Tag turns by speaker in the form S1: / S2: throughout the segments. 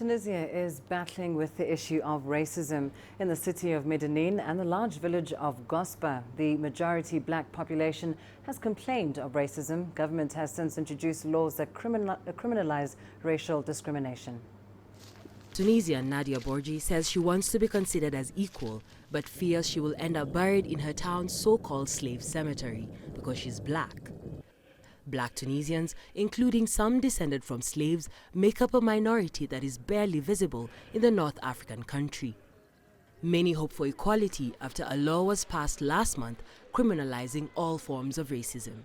S1: Tunisia is battling with the issue of racism. In the city of Medenine and the large village of Gosba, the majority black population has complained of racism. Government has since introduced laws that criminalize racial discrimination.
S2: Tunisian Nadia Borgi says she wants to be considered as equal, but fears she will end up buried in her town's so-called slave cemetery because she's black. Black Tunisians, including some descended from slaves, make up a minority that is barely visible in the North African country. Many hope for equality after a law was passed last month criminalizing all forms of racism.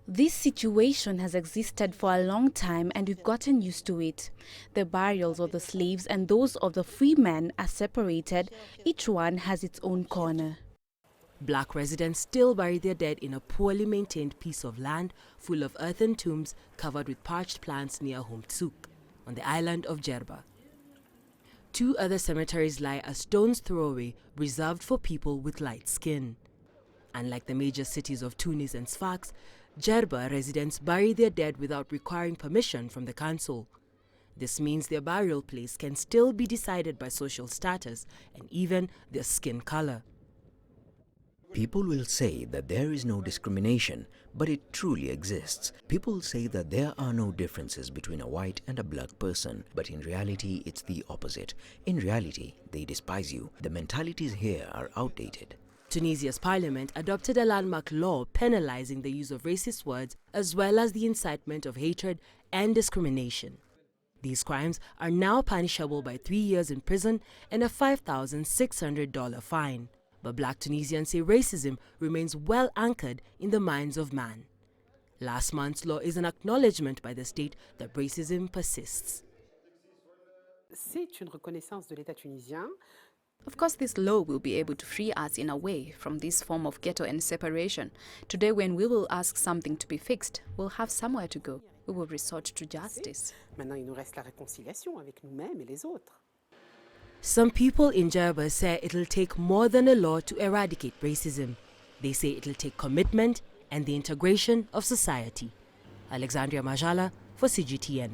S3: This situation has existed for a long time and we've gotten used to it. The burials of the slaves and those of the free men are separated. Each one has its own corner.
S2: Black residents still bury their dead in a poorly maintained piece of land full of earthen tombs covered with parched plants near Homtsouk, on the island of Gosba. Two other cemeteries lie a stone's throw away, reserved for people with light skin. Unlike the major cities of Tunis and Sfax, Gosba residents bury their dead without requiring permission from the council. This means their burial place can still be decided by social status and even their skin color.
S4: People will say that there is no discrimination, but it truly exists. People say that there are no differences between a white and a black person, but in reality it's the opposite. In reality, they despise you. The mentalities here are outdated.
S2: Tunisia's parliament adopted a landmark law penalizing the use of racist words as well as the incitement of hatred and discrimination. These crimes are now punishable by 3 years in prison and a $5,600 fine. But black Tunisians say racism remains well anchored in the minds of man. Last month's law is an acknowledgement by the state that racism persists.
S5: C'est une reconnaissance de l'État tunisien.
S6: Of course, this law will be able to free us in a way from this form of ghetto and separation. Today, when we will ask something to be fixed, we'll have somewhere to go. We will resort to justice.
S5: Maintenant, il nous reste la réconciliation avec nous-mêmes et les autres.
S2: Some people in Gosba say it'll take more than a law to eradicate racism. They say it'll take commitment and the integration of society. Alexandria Majala for CGTN.